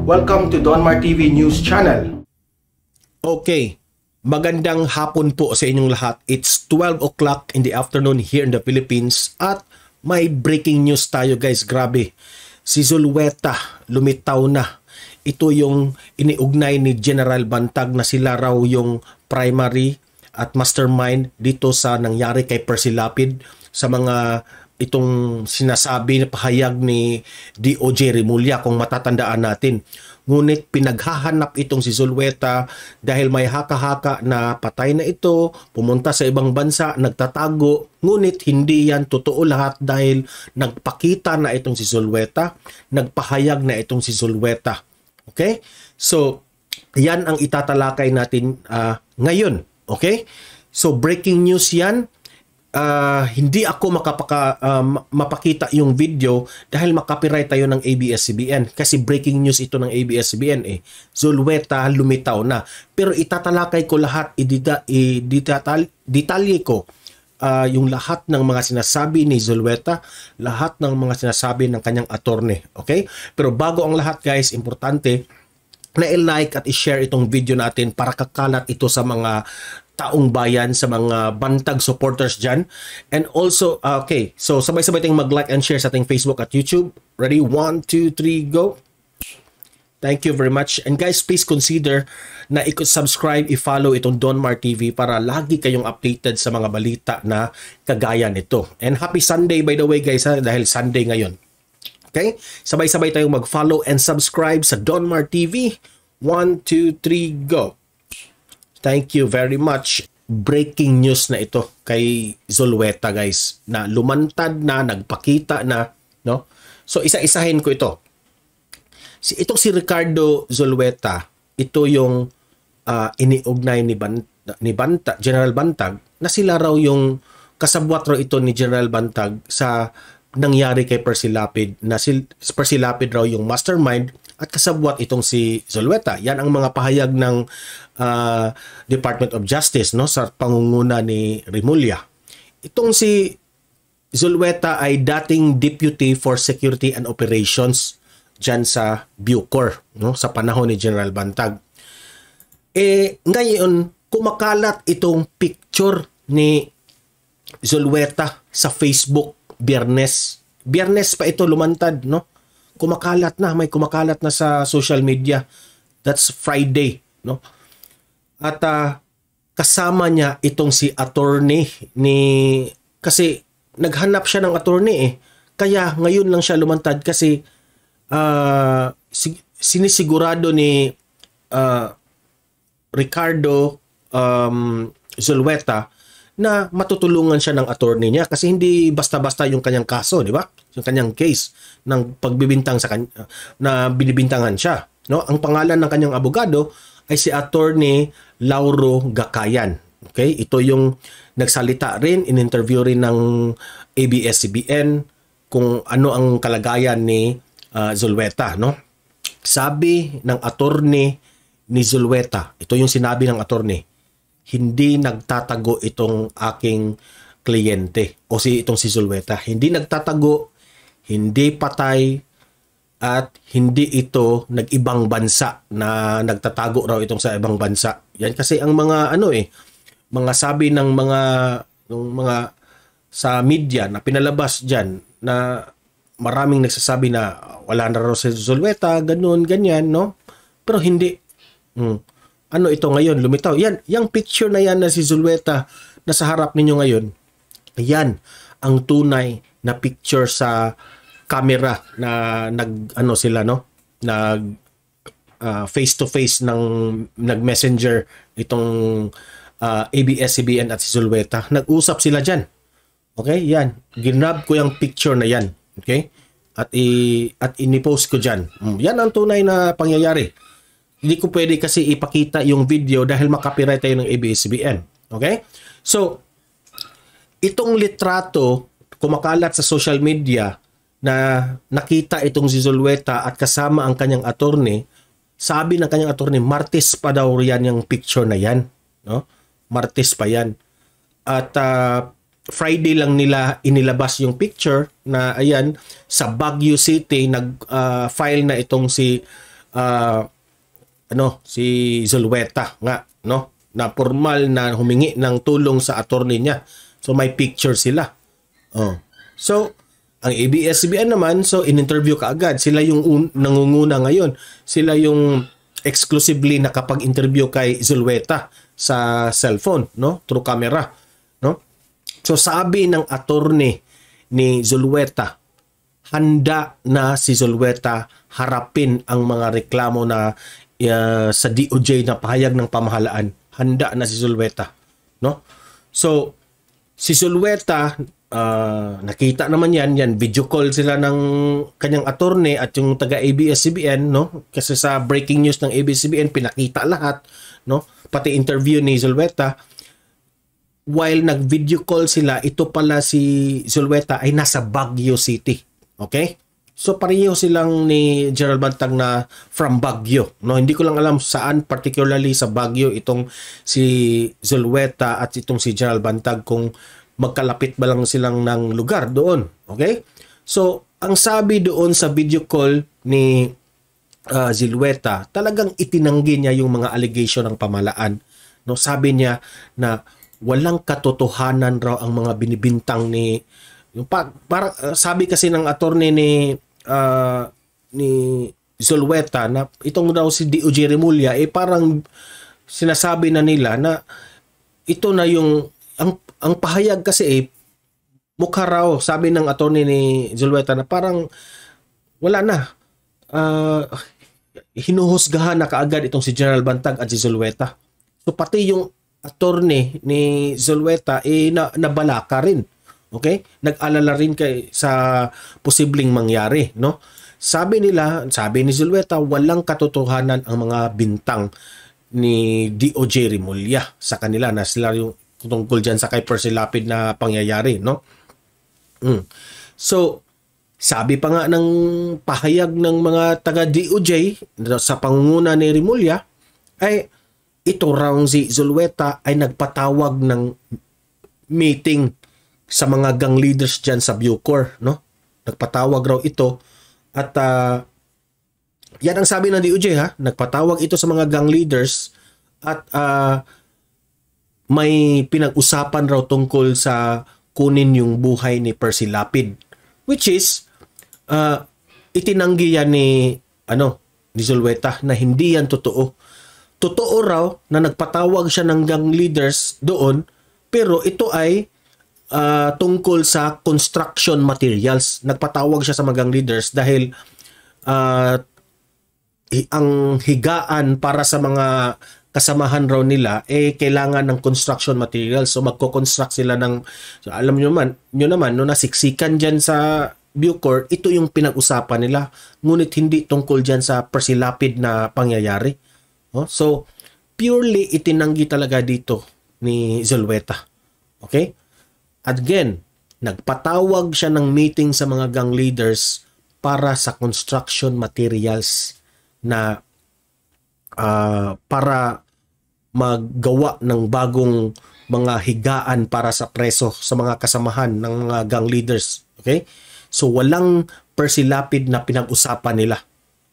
Welcome to Donmar TV News Channel. Okay, magandang hapon po sa inyong lahat. It's 12 o'clock in the afternoon here in the Philippines at may breaking news tayo guys. Grabe, si Zulueta lumitaw na. Ito yung iniugnay ni General Bantag na sila raw yung primary at mastermind dito sa nangyari kay Percy Lapid sa mga itong sinasabi na pahayag ni DOJ Remulla kung matatandaan natin. Ngunit pinaghahanap itong si Zulueta dahil may haka-haka na patay na ito, pumunta sa ibang bansa, nagtatago. Ngunit hindi yan totoo lahat dahil nagpakita na itong si Zulueta, nagpahayag na itong si Zulueta. Okay? So, yan ang itatalakay natin ngayon. Okay? So, breaking news yan. Hindi ako mapakita yung video dahil makapiright tayo ng ABS-CBN kasi breaking news ito ng ABS-CBN eh. Zulueta lumitaw na. Pero itatalakay ko lahat, detalye ko yung lahat ng mga sinasabi ni Zulueta, lahat ng mga sinasabi ng kanyang attorney. Okay? Pero bago ang lahat guys, importante na i-like at i-share itong video natin para kakalat ito sa mga taong bayan, sa mga Bantag supporters dyan. And also, okay, so sabay-sabay tayong mag-like and share sa ating Facebook at YouTube. Ready? 1, 2, 3, go! Thank you very much. And guys, please consider na i-subscribe, i-follow itong Donmar TV para lagi kayong updated sa mga balita na kagaya nito. And happy Sunday by the way guys, dahil Sunday ngayon. Okay? Sabay-sabay tayong mag-follow and subscribe sa Donmar TV. 1, 2, 3, go! Thank you very much. Breaking news na ito kay Zulueta guys, na lumantad na, nagpakita na, no? So isa-isahin ko ito. Itong si Ricardo Zulueta, ito yung iniugnay ni General Bantag na sila raw yung kasabwat raw ito ni General Bantag sa nangyari kay Percy Lapid, na si Percy Lapid raw yung mastermind at kasabwat itong si Zulueta. Yan ang mga pahayag ng Department of Justice, no, sa pangunguna ni Remulla. Itong si Zulueta ay dating Deputy for Security and Operations dyan sa Bucor, no, sa panahon ni General Bantag. Ngayon, kumakalat itong picture ni Zulueta sa Facebook Biyernes. Biyernes pa ito lumantad, no? Kumakalat na, may kumakalat na sa social media. That's Friday, no? At kasama niya itong si attorney kasi naghanap siya ng attorney eh. Kaya ngayon lang siya lumantad kasi sinisigurado ni Ricardo Zulueta na matutulungan siya ng attorney niya kasi hindi basta-basta yung kanyang kaso, di ba? Yung kanyang case ng pagbibintang sa kanya na binibintangan siya, no? Ang pangalan ng kanyang abogado ay si Attorney Lauro Gakayan. Okay? Ito yung nagsalita rin, in-interview rin ng ABS-CBN kung ano ang kalagayan ni Zulueta, no? Sabi ng attorney ni Zulueta, ito yung sinabi ng attorney, hindi nagtatago itong aking kliyente o itong si Zulueta. Hindi nagtatago, hindi patay, at hindi ito nag-ibang bansa na nagtatago raw itong sa ibang bansa. Yan kasi ang mga mga sabi ng mga sa media na pinalabas diyan na maraming nagsasabi na wala na raw si Zulueta, ganun, ganyan, no? Pero hindi. Ano ito ngayon, lumitaw. Yan, yung picture na yan na si Zulueta na sa harap ninyo ngayon, yan ang tunay na picture sa camera na sila, no? Nag face to face ng nag-messenger itong ABS-CBN at si Zulueta. Nag-usap sila diyan. Okay? Yan. Ginrab ko yung picture na yan. Okay? At ini-post ko diyan. Yan ang tunay na pangyayari. Hindi ko pwede kasi ipakita yung video dahil makapiright tayo ng ABS-CBN. Okay? So, itong litrato kumakalat sa social media na nakita itong si Zulueta at kasama ang kanyang attorney. Sabi ng kanyang attorney, Martes pa daw yan yung picture na yan. No? Martes pa yan. At Friday lang nila inilabas yung picture na ayan, sa Baguio City, nag-file na itong si si Zulueta nga, no? Na formal na humingi ng tulong sa attorney niya. So may picture sila. So ang ABS-CBN naman, so in-interview kaagad. Sila yung nangunguna ngayon. Sila yung exclusively nakapag-interview kay Zulueta sa cellphone, no? Through camera, no? So sabi ng attorney ni Zulueta, handa na si Zulueta harapin ang mga reklamo na sa DOJ na pahayag ng pamahalaan. Handa na si Zulueta, no? So si Zulueta, nakita naman yan, video call sila ng kanyang attorney at yung taga ABS-CBN, no? Kasi sa breaking news ng ABS-CBN pinakita lahat, no? Pati interview ni Zulueta. While nag-video call sila, ito pala si Zulueta ay nasa Baguio City. Okay? So pareho silang ni General Bantag na from Baguio, no? Hindi ko lang alam saan particularly sa Baguio itong si Zulueta at itong si General Bantag, kung magkalapit ba lang silang ng lugar doon. Okay? So, ang sabi doon sa video call ni Zulueta, talagang itinanggi niya yung mga allegation ng pamahalaan. No? Sabi niya na walang katotohanan raw ang mga binibintang ni... sabi kasi ng attorney ni Zulueta na itong daw si DOJ Remulla, parang sinasabi na nila na ito na yung... Ang pahayag kasi mukha raw, sabi ng attorney ni Zulueta, na parang wala na. Hinuhusgahan na kaagad itong si General Bantag at si Zulueta. So pati yung attorney ni Zulueta nabalaka rin. Okay? Nag-alala rin sa posibleng mangyari, no? Sabi ni Zulueta, walang katotohanan ang mga bintang ni DOJ Remulla sa kanila, na sila yung tungkol dyan sa kay Percy Lapid na pangyayari, no? So, sabi pa nga ng pahayag ng mga taga-DOJ sa pangunguna ni Remulla, ay ito raw si Zulueta ay nagpatawag ng meeting sa mga gang leaders dyan sa Bucor, no? Nagpatawag raw ito at yan ang sabi ng DOJ, ha? Nagpatawag ito sa mga gang leaders at may pinag-usapan raw tungkol sa kunin yung buhay ni Percy Lapid, which is itinanggi yan ni Zulueta na hindi yan totoo. Totoo raw na nagpatawag siya ng gang leaders doon, pero ito ay tungkol sa construction materials. Nagpatawag siya sa mga gang leaders dahil ang higaan para sa mga kasamahan raw nila kailangan ng construction materials. So magko-construct sila ng, so alam nyo naman no, nasiksikan dyan sa Bucor, ito yung pinag-usapan nila, ngunit hindi tungkol dyan sa Percy Lapid na pangyayari. So purely itinanggi talaga dito ni Zulueta. Okay? At again, nagpatawag siya ng meeting sa mga gang leaders para sa construction materials na para maggawa ng bagong mga higaan para sa preso sa mga kasamahan ng mga gang leaders. Okay? So walang Percy Lapid na pinag-usapan nila.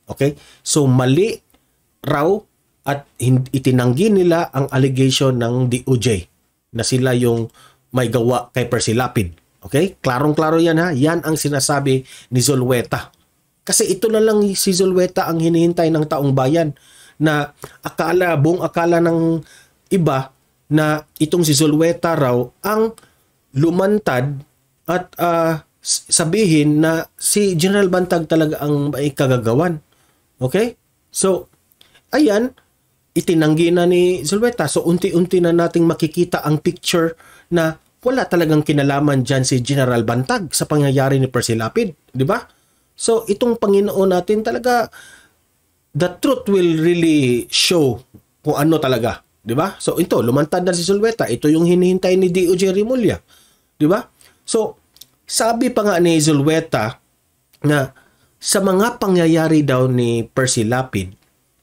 Okay? So mali raw at itinanggi nila ang allegation ng DOJ na sila yung may gawa kay Percy Lapid. Okay? Klarong-klaro yan, ha. Yan ang sinasabi ni Zulueta. Kasi ito na lang si Zulueta ang hinihintay ng taong bayan, na buong akala ng iba na itong si Zulueta raw ang lumantad at sabihin na si General Bantag talaga ang may kagagawan. Okay? So, ayan, itinanggi na ni Zulueta. So, unti-unti na nating makikita ang picture na wala talagang kinalaman dyan si General Bantag sa pangyayari ni Percy Lapid. Di ba? So, itong Panginoon natin talaga, the truth will really show kung ano talaga. Di ba? So, ito, lumantad na si Zulueta. Ito yung hinihintay ni DOJ Remulla. Di ba? So, sabi pa nga ni Zulueta na sa mga pangyayari daw ni Percy Lapid,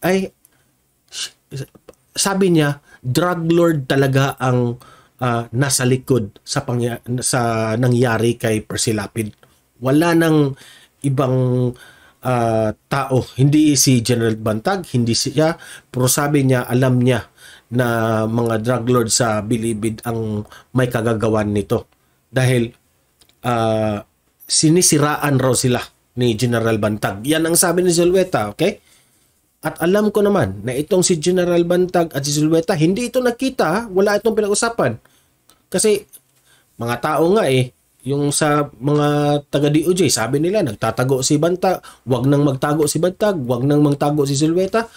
ay sabi niya, drug lord talaga ang nasa likod sa nangyari kay Percy Lapid. Wala nang ibang tao. Hindi si General Bantag, hindi siya, pero sabi niya, alam niya na mga drug lord sa Bilibid ang may kagagawan nito. Dahil sinisiraan raw sila ni General Bantag. Yan ang sabi ni Zulueta, okay? At alam ko naman na itong si General Bantag at si Zulueta, hindi ito nakita, wala itong pinag-usapan. Kasi mga tao nga yung sa mga taga-DOJ, sabi nila, nagtatago si Bantag, wag nang magtago si Bantag, wag nang magtago si Zulueta.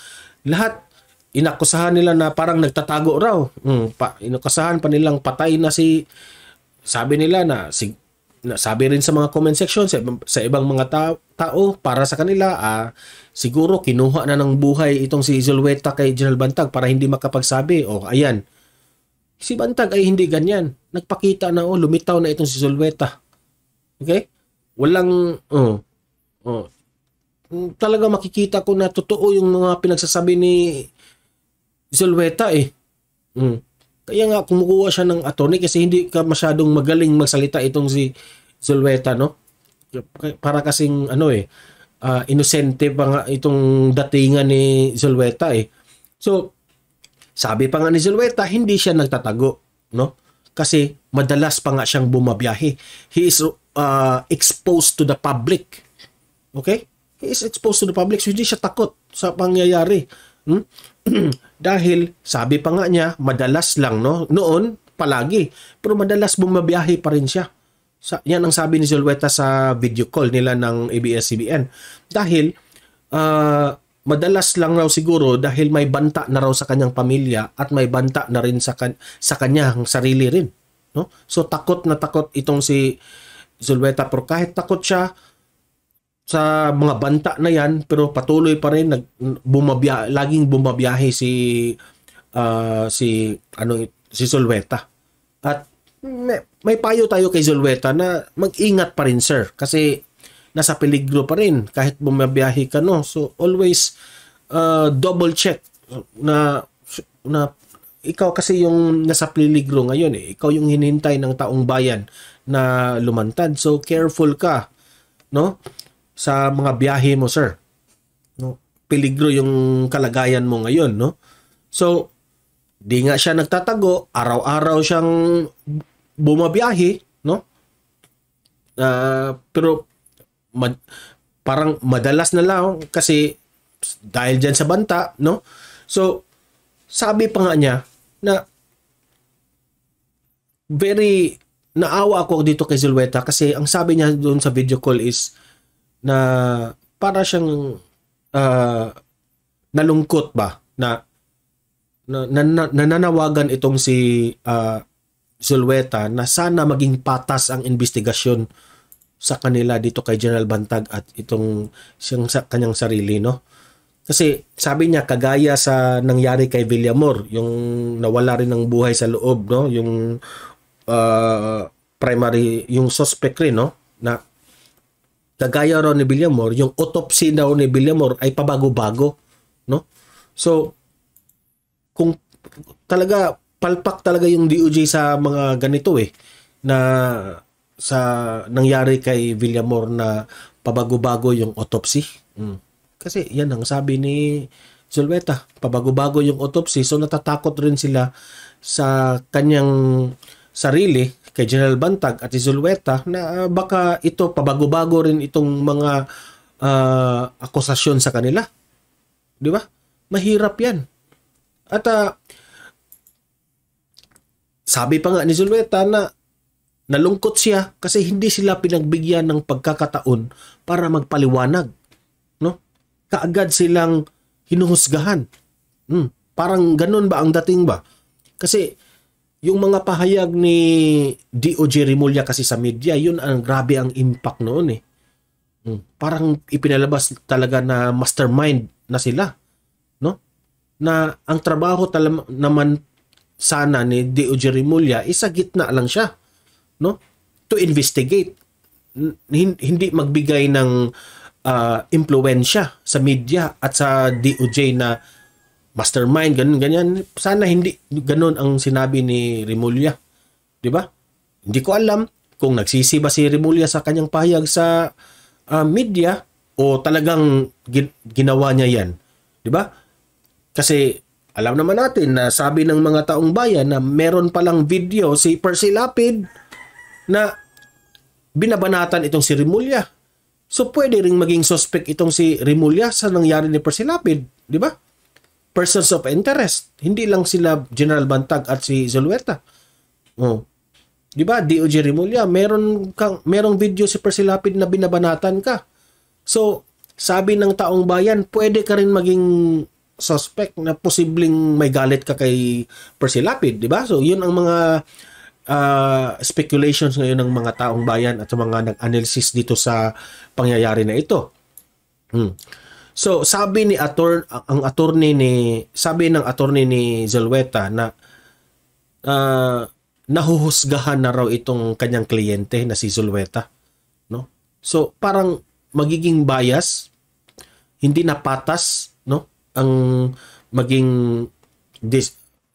Lahat, inakusahan nila na parang nagtatago raw. Inakusahan pa nilang patay na sabi nila na sabi rin sa mga comment section sa ibang mga tao para sa kanila siguro kinuha na ng buhay itong si Zulueta kay General Bantag para hindi makapagsabi. Ayan, si Bantag ay hindi ganyan, nagpakita na lumitaw na itong si Zulueta. Okay, walang talaga makikita ko na totoo yung mga pinagsasabi ni Zulueta Kaya nga kumukuha siya ng attorney kasi hindi ka masyadong magaling magsalita itong si Zulueta, no? Para kasing inosente pa nga itong datingan ni Zulueta So, sabi pa nga ni Zulueta, hindi siya nagtatago, no? Kasi madalas pa nga siyang bumabiyahe. He is exposed to the public. Okay? He is exposed to the public, so hindi siya takot sa pangyayari. Dahil sabi pa nga niya, madalas lang, no? Noon, palagi. Pero madalas bumabiyahe pa rin siya. Yan ang sabi ni Zulueta sa video call nila ng ABS-CBN. Dahil, madalas lang raw siguro dahil may banta na raw sa kanyang pamilya at may banta na rin sa kanyang sarili rin. No? So, takot na takot itong si Zulueta. Pero kahit takot siya sa mga banta na yan, pero patuloy pa rin laging bumabiyahe si Zulueta. At may payo tayo kay Zulueta na mag-ingat pa rin, sir, kasi nasa peligro pa rin kahit bumabiyahe ka, no? So always double check na ikaw kasi yung nasa peligro ngayon ikaw yung hinihintay ng taong bayan na lumantad. So careful ka, no? Sa mga biyahe mo, sir. No? Peligro yung kalagayan mo ngayon, no? So, di nga siya nagtatago, araw-araw siyang bumabiyahe, no? Pero parang madalas na lang kasi dahil dyan sa banta, no? So, sabi pa nga niya na very naawa ako dito kay Zulueta kasi ang sabi niya doon sa video call is na para siyang nalungkot ba na nananawagan itong si Zulueta na sana maging patas ang investigasyon sa kanila dito kay General Bantag at itong siyang kanyang sarili, no? Kasi sabi niya kagaya sa nangyari kay Villamor, yung nawala rin ng buhay sa loob, no? Yung primary, yung suspect rin, no? Na kagaya raw ni Villamor, yung autopsy daw ni Villamor ay pabago-bago, no? So, kung talaga palpak talaga yung DOJ sa mga ganito na sa nangyari kay Villamor na pabago-bago yung autopsy. Kasi yan ang sabi ni Zulueta, pabago-bago yung autopsy, so natatakot rin sila sa kanyang sarili kay General Bantag at si Zulueta na baka ito pabago-bago rin itong mga akusasyon sa kanila. Di ba? Mahirap yan. At sabi pa nga ni Zulueta na nalungkot siya kasi hindi sila pinagbigyan ng pagkakataon para magpaliwanag. No? Kaagad silang hinuhusgahan. Parang ganun ba ang dating ba? Kasi yung mga pahayag ni DOJ Remulla kasi sa media, yun ang grabe ang impact noon Parang ipinalabas talaga na mastermind na sila, no? Na ang trabaho naman sana ni DOJ Remulla isa gitna lang siya, no? To investigate. Hindi magbigay ng impluwensya sa media at sa DOJ na mastermind, ganyan. Sana hindi ganun ang sinabi ni Remulla. Di ba? Hindi ko alam kung nagsisi ba si Remulla sa kanyang pahayag sa media o talagang ginawa niya yan? Di ba? Kasi alam naman natin na sabi ng mga taong bayan na meron palang video si Percy Lapid na binabanatan itong si Remulla. So pwede ring maging suspect itong si Remulla sa nangyari ni Percy Lapid, di ba? Persons of interest. Hindi lang sila General Bantag at si Zulueta. Oh. Di ba? DOJ Remulla, merong video si Percy Lapid na binabanatan ka. So, sabi ng taong bayan, pwede ka rin maging suspect na posibleng may galit ka kay Percy Lapid, di ba? So, yun ang mga speculations ngayon ng mga taong bayan at mga nag-analysis dito sa pangyayari na ito. So, sabi ng attorney ni Zulueta na nahuhusgahan na raw itong kanyang kliyente na si Zulueta, no? So, parang magiging bias, hindi na patas, no? Ang maging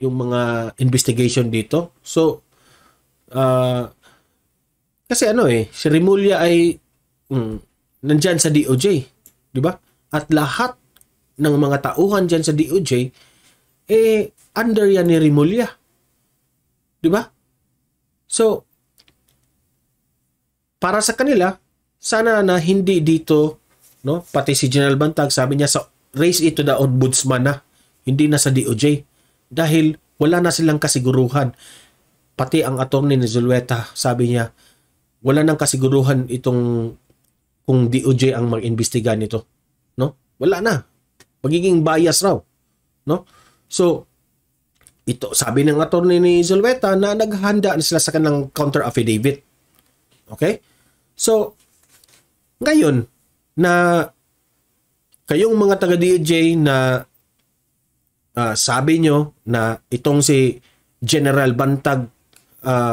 yung mga investigation dito. So, kasi si Remulla ay nandyan sa DOJ, di ba? At lahat ng mga tauhan dyan sa DOJ, under yan ni Remulla. Di ba? So, para sa kanila, sana na hindi dito, no? Pati si General Bantag, sabi niya, raise it to the ombudsman na, hindi na sa DOJ. Dahil wala na silang kasiguruhan. Pati ang attorney ni Zulueta, sabi niya, wala nang kasiguruhan itong kung DOJ ang mag-imbestiga nito. No? Wala na. Magiging bias raw. No? So, ito, sabi ng attorney ni Zulueta na naghahanda na sila sa kanilang counter affidavit. Okay? So, ngayon, na kayong mga taga-DOJ na sabi nyo na itong si General Bantag,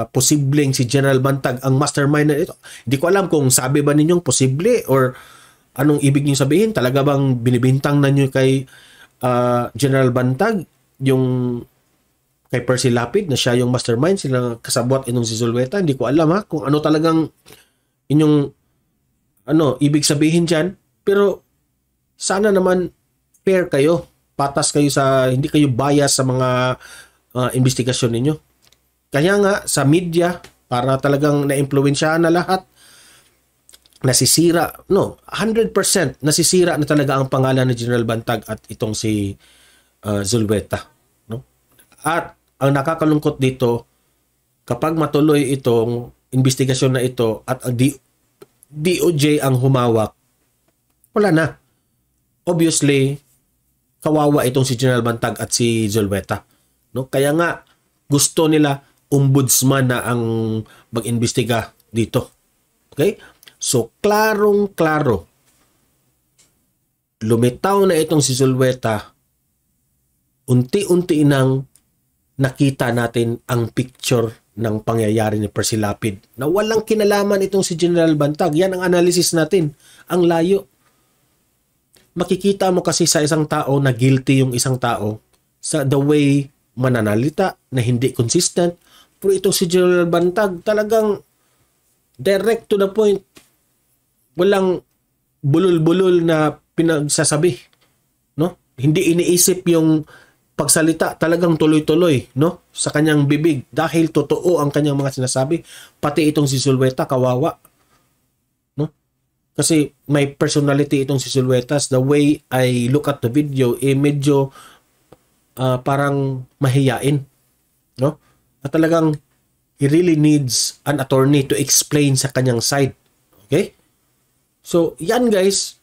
posibleng si General Bantag ang mastermind na ito. Hindi ko alam kung sabi ba ninyong posible or anong ibig niyo sabihin. Talaga bang binibintang na nyo kay General Bantag yung kay Percy Lapid na siya yung mastermind, sila kasabwat inong si Zulueta? Hindi ko alam kung ano talagang inyong ibig sabihin dyan. Pero sana naman fair kayo, patas kayo hindi kayo bias sa mga investigasyon ninyo. Kaya nga sa media, para talagang na-impluwensyahan na lahat, nasisira, 100% nasisira na talaga ang pangalan ni General Bantag at itong si Zulueta. No? At ang nakakalungkot dito, kapag matuloy itong investigasyon na ito at ang DOJ ang humawak, wala na. Obviously, kawawa itong si General Bantag at si Zulueta. No? Kaya nga, gusto nila ombudsman na ang mag-imbestiga dito. Okay? So, klarong-klaro, lumitaw na itong si Zulueta, unti-unti nang nakita natin ang picture ng pangyayari ni Percy Lapid na walang kinalaman itong si General Bantag. Yan ang analysis natin. Ang layo. Makikita mo kasi sa isang tao na guilty yung isang tao sa the way mananalita na hindi consistent. Pero itong si General Bantag talagang direct to the point. Walang bulol-bulol na pinagsasabi, no? Hindi iniisip yung pagsalita, talagang tuloy-tuloy, no? Sa kanyang bibig dahil totoo ang kanyang mga sinasabi. Pati itong si Zulueta, kawawa, no? Kasi may personality itong si Zulueta. The way I look at the video, medyo parang mahiyain, no? At talagang he really needs an attorney to explain sa kanyang side. Okay? So, yan guys,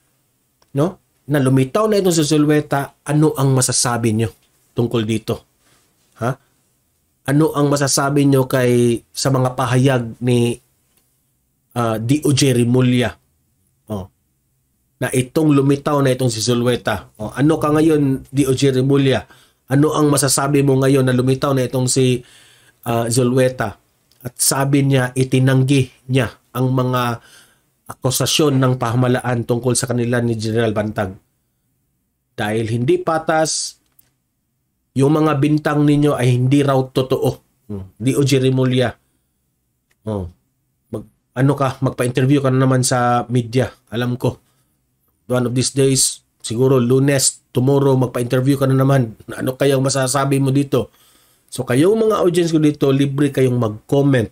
no? Na lumitaw na itong si Zulueta, ano ang masasabi nyo tungkol dito? Ha? Ano ang masasabi nyo sa mga pahayag ni DOJ Remulla? Na itong lumitaw na itong si Zulueta. Ano ka ngayon, DOJ Remulla? Ano ang masasabi mo ngayon na lumitaw na itong si Zulueta? At sabi niya, itinanggi niya ang mga akusasyon ng pamahalaan tungkol sa kanila ni General Bantag. Dahil hindi patas, yung mga bintang ninyo ay hindi raw totoo. DOJ Remulla. Magpa-interview ka na naman sa media. Alam ko. one of these days, siguro Lunes, tomorrow, magpa-interview ka na naman. Ano kayang masasabi mo dito? So kayong mga audience ko dito, libre kayong mag-comment,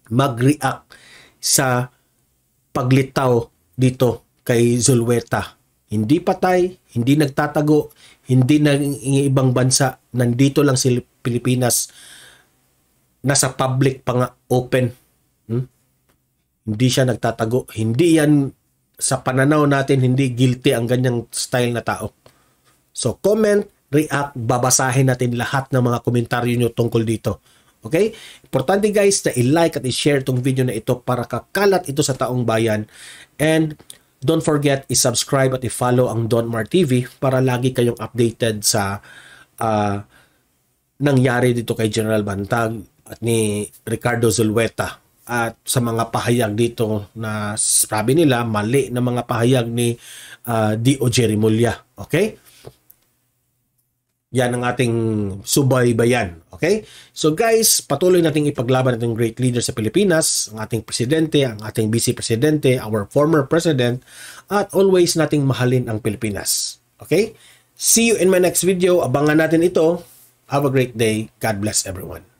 mag-react sa paglitaw dito kay Zulueta. Hindi patay, hindi nagtatago, hindi ibang bansa, nandito lang si Pilipinas, nasa public pa nga, open. Hindi siya nagtatago. Hindi yan, sa pananaw natin, hindi guilty ang ganyang style na tao. So, comment, react, babasahin natin lahat ng mga komentaryo nyo tungkol dito. Okay? Importante guys na i-like at i-share tong video na ito para kakalat ito sa taong bayan. And don't forget, i-subscribe at i-follow ang Don Mar TV para lagi kayong updated sa nangyari dito kay General Bantag at ni Ricardo Zulueta at sa mga pahayag dito na sabi nila mali na mga pahayag ni D.O.J. Rimulya. Okay? Yan ang ating subaybayan. Okay? So guys, patuloy nating ipaglaban nating great leader sa Pilipinas, ang ating presidente, ang ating vice presidente, our former president, at always nating mahalin ang Pilipinas. Okay? See you in my next video. Abangan natin ito. Have a great day. God bless everyone.